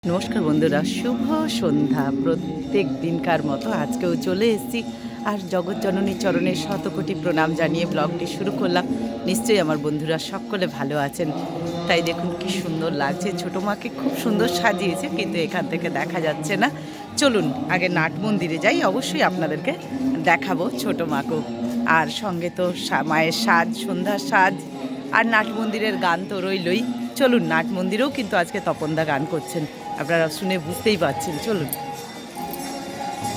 নমস্কার বন্ধুরা, শুভ সন্ধ্যা। প্রত্যেক দিনকার মতো আজকেও চলে এসেছি আর জগৎজননী চরণের শতকোটি প্রণাম জানিয়ে ব্লগটি শুরু করলাম। নিশ্চয়ই আমার বন্ধুরা সকলে ভালো আছেন। তাই দেখুন কি সুন্দর লাগছে। ছোটো মাকে খুব সুন্দর সাজিয়েছে, কিন্তু এখান থেকে দেখা যাচ্ছে না। চলুন আগে নাট মন্দিরে যাই, অবশ্যই আপনাদেরকে দেখাবো ছোটো মাকেও। আর সঙ্গে তো মায়ের সাজ, সন্ধ্যার সাজ, আর নাট মন্দিরের গান তো রইলই। চলুন, নাট মন্দিরেও কিন্তু আজকে তপনদা গান করছেন, আপনারা শুনে বুঝতেই পারছেন। চলুন,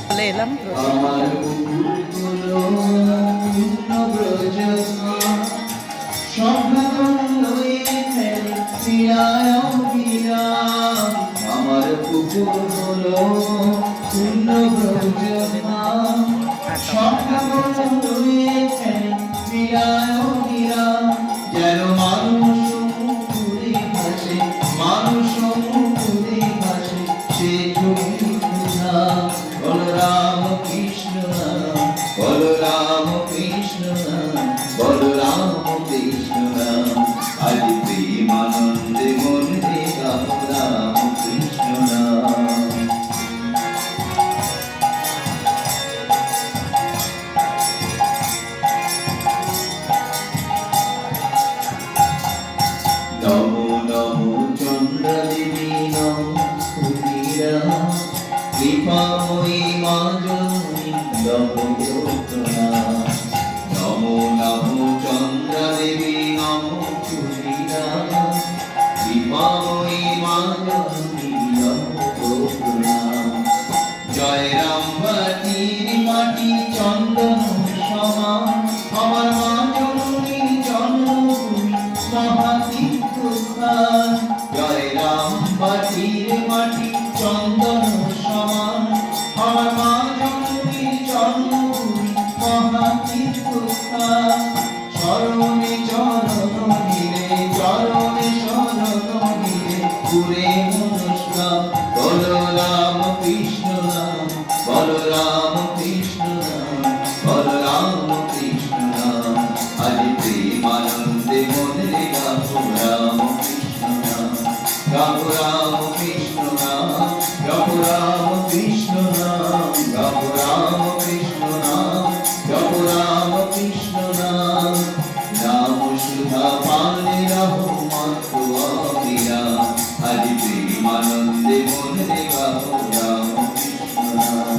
চলে এলাম। আমার পুকুর হলো পূর্ণ ব্রজমা যেন মানুষ মুখে ভাসে, মানুষ মুখে ভাসে সে বলরাম কৃষ্ণ নাম, বলরাম কৃষ্ণ নাম, বলরাম কৃষ্ণ নাম। আজ প্রেমানন্দে মনে গাও রাম কৃষ্ণ নাম। নমো নমো চন্দ্রদেবী নমো ক্ষুদিরা, কৃপাময়ী মা জননী জগদ্ধাত্রী। নমো নমো চন্দ্রদেবী নমো ক্ষুদিরা, কৃপাময়ী মা জননী জগদ্ধাত্রী। জয় রাম বাটির মাটি চন্দন সমান, আমার মা জননী জন্মভূমি মহাতীর্থস্থান। জয় রাম বাটির মাটি চন্দন সমান, আমার মা জননী জন্মভূমি মহাতীর্থস্থান। চরণে চরণ নিলে, চরণে শরণ নিলে পুরে মনস্কাম। বলরাম কৃষ্ণ নাম, বলরাম কৃষ্ণ নাম, বলরাম কৃষ্ণ নাম। আজ প্রেমানন্দে মনে গাবো রাম কৃষ্ণ নাম, গাবো রাম কৃষ্ণ নাম, গাবো রাম কৃষ্ণ নাম, গাবো রাম কৃষ্ণ নাম, গাবো রাম কৃষ্ণ নাম। নাম সুধা পানে রহমান তো আমিরা, আজ প্রেমানন্দে মনে গাবো রাম কৃষ্ণ নাম,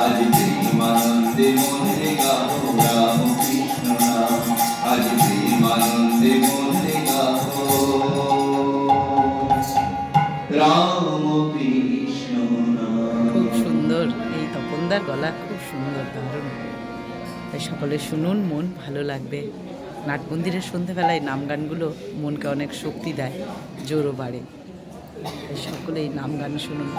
আজ প্রেমানন্দে মনে গাবো রাম কৃষ্ণ নাম, আজ প্রেমানন্দে মনে গাবো রাম কৃষ্ণ নাম। খুব সুন্দর, এই তপনদার গলা খুব সুন্দর, দারুণ। তাই সকলে শুনুন, মন ভালো লাগবে। নাট মন্দিরের সন্ধ্যেবেলায় নাম গানগুলো মনকে অনেক শক্তি দেয়, জোরও বাড়ে। তাই সকলে এই নাম গান শুনুন।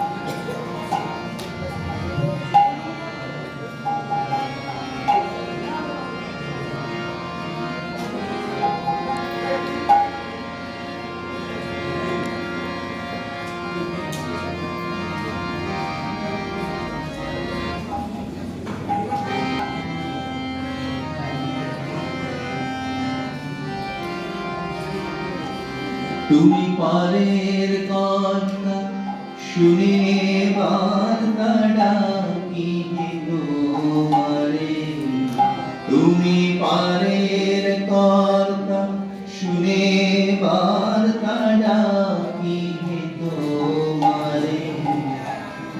তুমি পারের কথা শুনে বার্তা ডাকি তোমারে, তুমি পারের কথা শুনে বার্তা ডাকি তোমারে।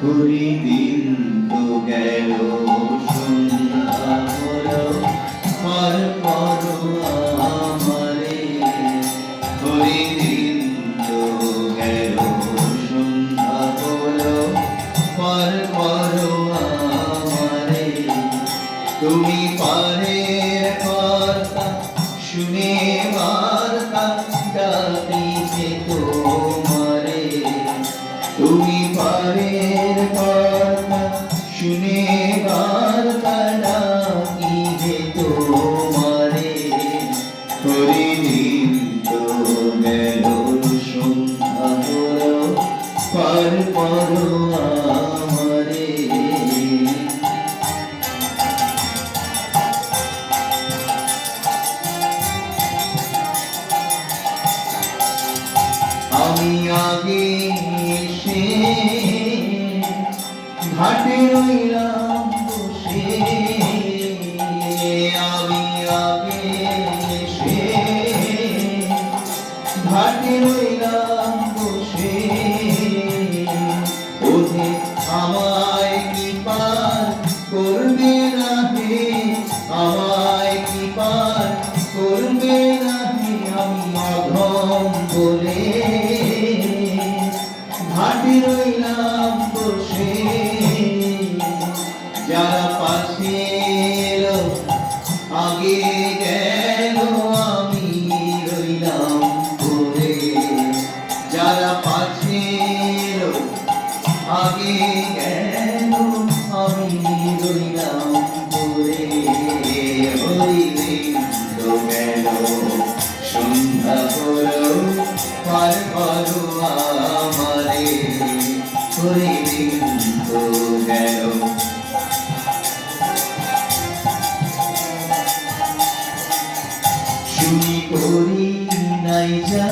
হরিদিন তো গেল সন্ধ্যা হলো, আর করো আমারে। হরিদিন তো গেল সন্ধ্যা হলো, পার করো আমারে। তুমি পারের কথা শুনে বার্তা ডাকিছে তোমারে, তুমি পারের কথা শুনে বার্তা ডাকিছে তোমারে। হরিদিন তো গেল সন্ধ্যা হলো, পার করো আমারে। আমি আগে এসে ঘাটে রইলাম বসে আমি আগে এসে ঘাটে রইলাম বসে ওহে আমায় কি পার করবে না হে আমায় কি পার করবে না হে আমি অধম বলে ঘাটে রইলাম বসে যারা পাশে এলো আগে গেল আমি রইলাম পড়ে যারা পাশে এলো আগে গেল আমি রইলাম পড়ে হইলে তো গেল সন্ধ্যা হলো পার করো আমারে হইলে তো গেল শুনি করি নাই যা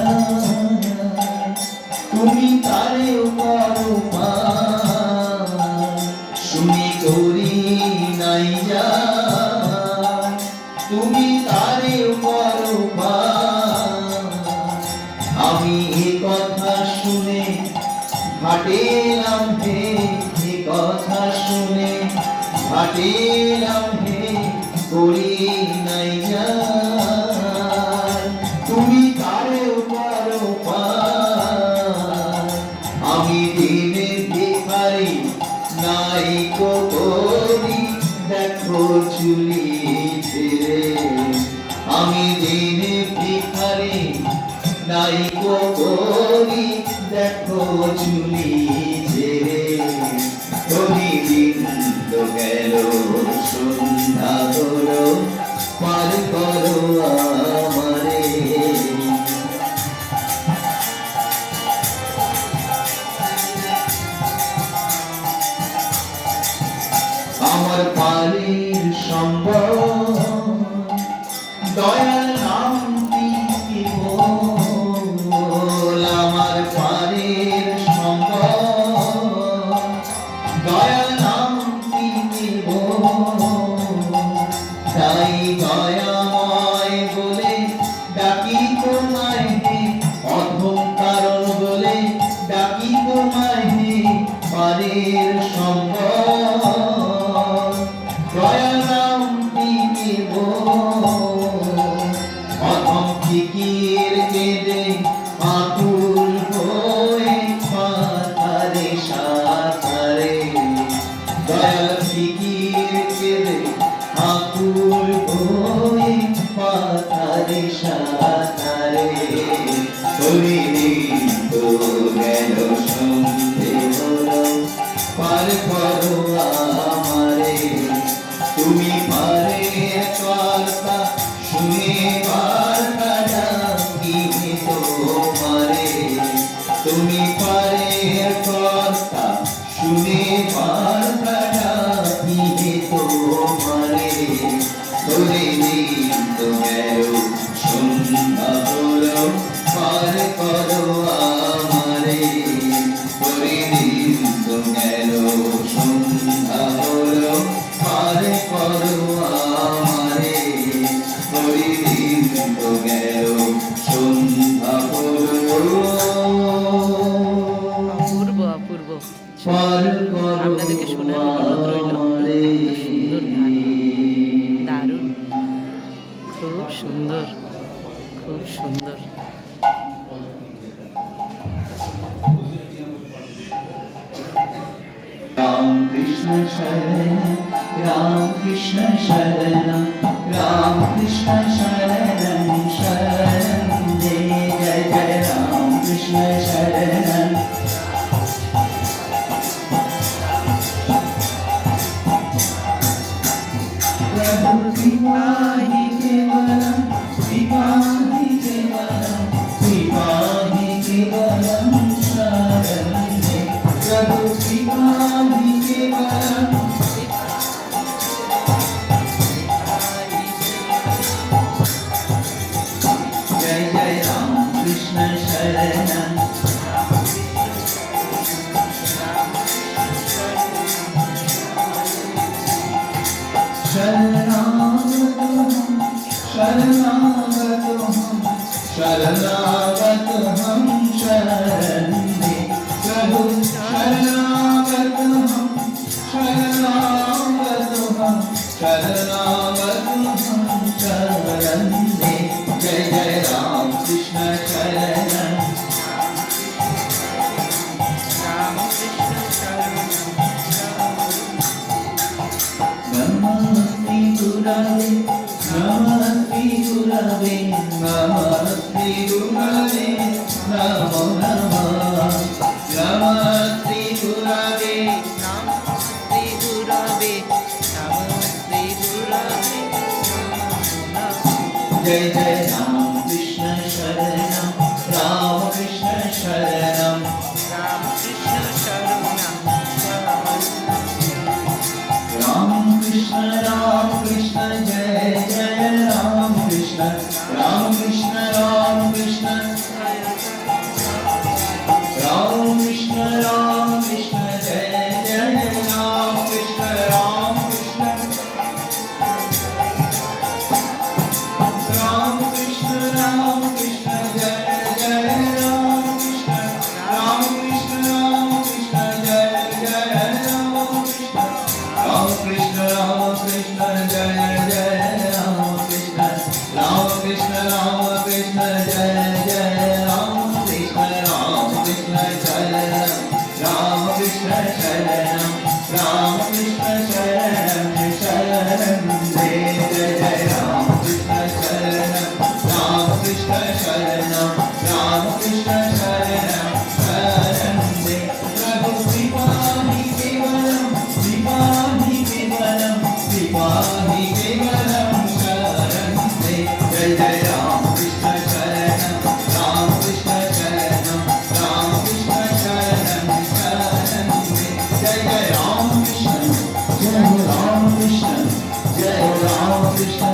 তুমি তারেও করো শুনি করি নাই যা তুমি তারেও করো আমি এ কথা শুনে ঘাটেলাম হে এ কথা শুনে ঘাটেলাম হে করি নাই যা তুমি তারেও করো আমি দিনে ভিখারি নাই করি দেখো চুলি ছেড়ে আমি দিনে ভিখারি নাই করি দেখো চুলি ছেড়ে দিন তো গেল সন্ধ্যা হলো পার করো আমারে আমার পারের সম্ভব দয়াল নামটি কি বল আমার পারের সম্ভব দয়াল নামটি কি বল তাই দয়াময় বলে ডাকি তোমায় হে অধম কারণ বলে ডাকি তোমায় হে পারের সম্ভব দয়াল নামটি কি বল অধম ফিকির কেঁদে আকুল হয়ে পাথারে সাঁতারে দয়াল ফিকির কেঁদে আকুল হয়ে পাথারে সাঁতারে হরিদিন তো গেল সন্ধে হলো পার করো আমারে তুমি পারে কর্তা শুনে বার্তা ডাকি তোমারে তুমি পারে কর্তা শুনে বার্তা ডাকি তোমারে হরিদিন তো গেল সন্ধ্যা হলো পার করো আমারে হরিদিন তো গেল সন্ধ্যা হলো পার করো আমারে হরিদিন তো গেল সন্ধ্যা হলো অপূর্ব অপূর্ব পার করো আপনাদেরকে শোনার অনুরোধ রইল সুন্দর গান দারুণ খুব সুন্দর খুব সুন্দর राम कृष्ण शरण राम कृष्ण शरण शरण जय जय जय राम कृष्ण शरण प्रभु कृपाहि केवलम कृपाहि केवलम कृपाहि केवलम शरण जय प्रभु कृपाहि केवलम जय जय राम कृष्ण शरण शरणागत हम शरण में प्रभु शरणागत हम शरणागत हम शरण में जय जय राम कृष्ण शरण नमस्ते गुरवे नमस्ते गुरवे नमस्ते गुरवे नमो नमः नमस्ते गुरवे नमस्ते गुरवे नमस्ते गुरवे जय जय राम कृष्ण शरणं राम कृष्ण शरणं राम कृष्ण शरणं राम कृष्ण जय जय राम कृष्ण राम कृष्ण राम कृष्ण जय जय राम कृष्ण राम कृष्ण जय जय राम कृष्ण राम कृष्ण जय जय राम कृष्ण राम कृष्ण जय जय राम कृष्ण राम कृष्ण जय जय राम कृष्ण राम कृष्ण जय राम कृष्ण शरणं राम कृष्ण शरणं शरणं जय जय राम कृष्ण शरणं राम कृष्ण शरणं राम कृष्ण शरणं शरणं जय प्रभु विपाहि केवलं विपाहि केवलं विपाहि केवलं शरणं जय जय राम कृष्ण शरणं राम कृष्ण शरणं राम कृष्ण शरणं शरणं जय जय राम कृष्ण जय राम कृष्ण जय राम कृष्ण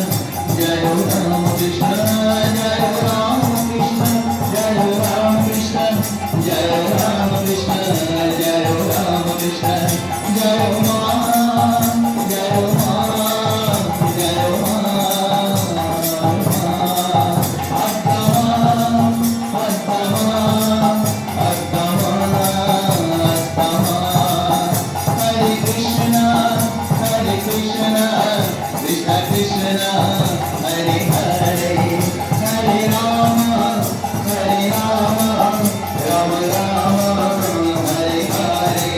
जय राम कृष्ण जय राम कृष्ण जय राम कृष्ण जय राम कृष्ण जय राम कृष्ण जय मां जय मां जय हरे कृष्ण कृष्ण कृष्ण हरे हरे हरे राम राम राम हरे हरे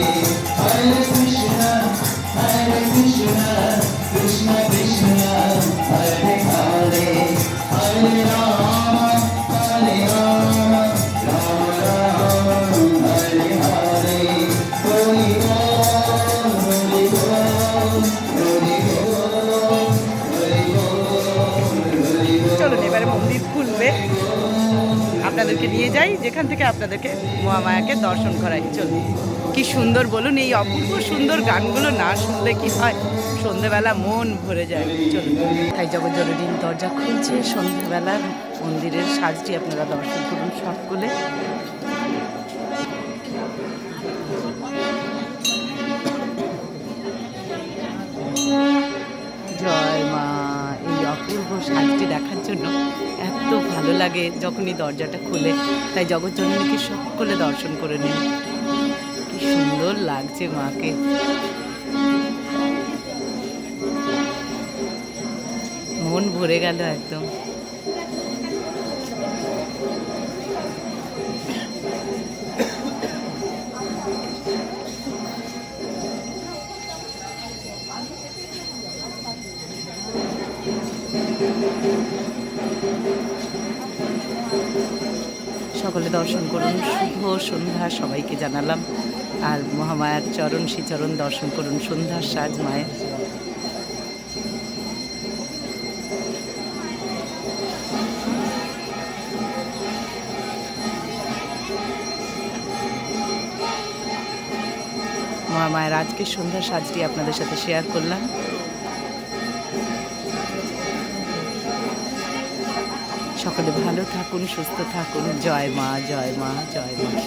हरे कृष्ण कृष्ण कृष्ण हरे हरे हरे राम राम राम हरे हरे हरि চলুন এবারে মন্দির খুলবে, আপনাদেরকে নিয়ে যাই যেখান থেকে আপনাদেরকে মহামায়াকে দর্শন করাই। চলুন, কি সুন্দর বলুন, এই অপূর্ব সুন্দর গানগুলো না শুনলে কি হয়, সন্ধেবেলা মন ভরে যায়। চলুন, তাই জগজ্জননীর দরজা খুলছে, সন্ধেবেলার মন্দিরের সাজটি আপনারা দর্শন করুন সকলে। জয় মা। এই অপূর্ব সাজটি দেখার জন্য এত ভালো লাগে যখনই দরজাটা খুলে, তাই জগজ্জননীকে সকলে দর্শন করে নিন। কি সুন্দর লাগছে মাকে। মন ভরে গেল একদম। সকলে দর্শন করুন, শুভ সন্ধ্যা সবাইকে জানালাম। আর মহামায়ার চরণ শ্রীচরণ দর্শন করুন, সন্ধ্যার সাজ মায়ের। মহামায়ের আজকের সন্ধ্যার সাজটি আপনাদের সাথে শেয়ার করলাম। সকলে ভালো থাকুন, সুস্থ থাকুন। জয় মা, জয় মা, জয় মা।